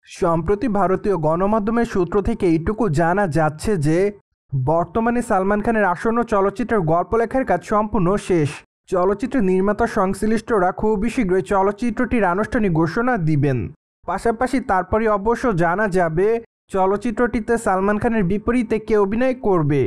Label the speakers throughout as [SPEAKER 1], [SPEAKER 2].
[SPEAKER 1] সম্প্রতি ভারতীয় গণমাধ্যমের সূত্র থেকে এইটুকু জানা যাচ্ছে যে বর্তমানে সালমান খানের আসন্ন চলচ্চিত্রের গল্প লেখার কাজ সম্পূর্ণ শেষ। চলচ্চিত্রের নির্মাতা সংশ্লিষ্টরা খুবই শীঘ্রই চলচ্চিত্রটির আনুষ্ঠানিক ঘোষণা দিবেন। পাশাপাশি তারপরে অবশ্য জানা যাবে চলচ্চিত্রটিতে সালমান খানের বিপরীতে কে অভিনয় করবে,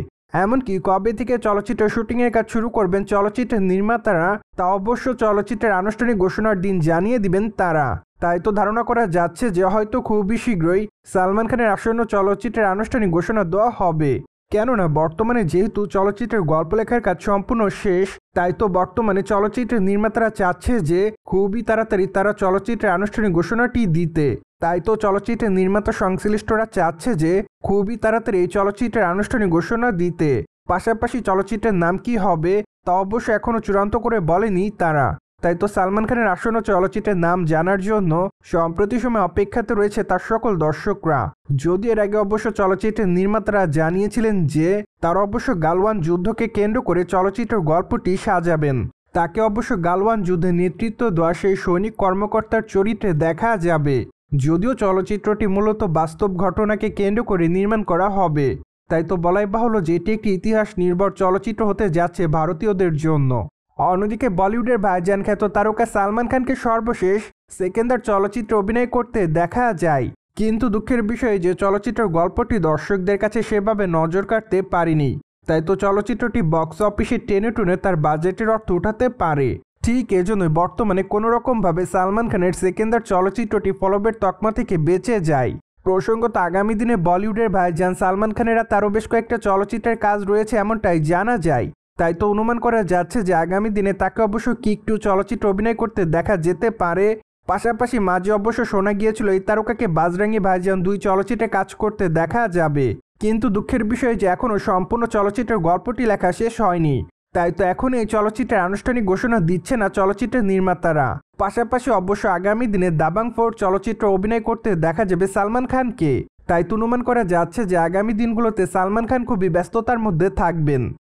[SPEAKER 1] এমনকি কবে থেকে চলচ্চিত্রের শুটিংয়ের কাজ শুরু করবেন চলচ্চিত্রের নির্মাতারা তা অবশ্য চলচ্চিত্রের আনুষ্ঠানিক ঘোষণার দিন জানিয়ে দিবেন তারা। তাই তো ধারণা করা যাচ্ছে যে হয়তো খুবই শীঘ্রই সালমান খানের আসন্ন চলচ্চিত্রের আনুষ্ঠানিক ঘোষণা দেওয়া হবে। কেননা বর্তমানে যেহেতু চলচ্চিত্রের গল্প লেখার কাজ সম্পূর্ণ শেষ, তাই তো বর্তমানে চলচ্চিত্রের নির্মাতারা চাচ্ছে যে খুবই তাড়াতাড়ি তারা চলচ্চিত্রের আনুষ্ঠানিক ঘোষণাটি দিতে। তাই তো চলচ্চিত্রের নির্মাতা সংশ্লিষ্টরা চাচ্ছে যে খুবই তাড়াতাড়ি এই চলচ্চিত্রের আনুষ্ঠানিক ঘোষণা দিতে। পাশাপাশি চলচ্চিত্রের নাম কি হবে তা অবশ্য এখনও চূড়ান্ত করে বলেনি তারা। তাই তো সালমান খানের আসন্ন চলচ্চিত্রের নাম জানার জন্য সম্প্রতি সময় অপেক্ষাতে রয়েছে তার সকল দর্শকরা। যদি এর আগে অবশ্য চলচ্চিত্রের নির্মাতারা জানিয়েছিলেন যে তারা অবশ্য গালওয়ান যুদ্ধকে কেন্দ্র করে চলচ্চিত্রের গল্পটি সাজাবেন। তাকে অবশ্য গালওয়ান যুদ্ধে নেতৃত্ব দেওয়া সেই সৈনিক কর্মকর্তার চরিত্রে দেখা যাবে। যদিও চলচ্চিত্রটি মূলত বাস্তব ঘটনাকে কেন্দ্র করে নির্মাণ করা হবে। তাই তো বলাই বাহুল্য যে এটি একটি ইতিহাস নির্ভর চলচ্চিত্র হতে যাচ্ছে ভারতীয়দের জন্য। অন্যদিকে বলিউডের ভাইজান খ্যাত তারকা সালমান খানকে সর্বশেষ সেকেন্দার চলচ্চিত্রে অভিনয় করতে দেখা যায়, কিন্তু দুঃখের বিষয় যে চলচ্চিত্রের গল্পটি দর্শকদের কাছে সেভাবে নজর কাটতে পারেনি। তাই তো চলচ্চিত্রটি বক্স অফিসে টেনে টুনে তার বাজেটের অর্থ উঠাতে পারে। ঠিক এজন্যই বর্তমানে কোনোরকমভাবে সালমান খানের সেকেন্দার চলচ্চিত্রটি ফলবের তকমা থেকে বেঁচে যায়। প্রসঙ্গত আগামী দিনে বলিউডের ভাইজান সালমান খানেরা তারও বেশ কয়েকটা চলচ্চিত্রের কাজ রয়েছে এমনটাই জানা যায়। তাই তো অনুমান করা যাচ্ছে যে আগামী দিনে তাকে অবশ্য কিক 2 চলচ্চিত্র অভিনয় করতে দেখা যেতে পারে। পাশাপাশি মাঝে অবশ্য শোনা গিয়েছিল এই তারকাকে বাজরাঙ্গি ভাইজান 2 চলচ্চিত্রে কাজ করতে দেখা যাবে, কিন্তু দুঃখের বিষয় যে এখনও সম্পূর্ণ চলচ্চিত্রের গল্পটি লেখা শেষ হয়নি। তাই তো এখন এই চলচ্চিত্রের আনুষ্ঠানিক ঘোষণা দিচ্ছে না চলচ্চিত্রের নির্মাতারা। পাশাপাশি অবশ্য আগামী দিনে দাবাং 4 চলচ্চিত্র অভিনয় করতে দেখা যাবে সালমান খানকে। তাই তো অনুমান করা যাচ্ছে যে আগামী দিনগুলোতে সালমান খান খুবই ব্যস্ততার মধ্যে থাকবেন।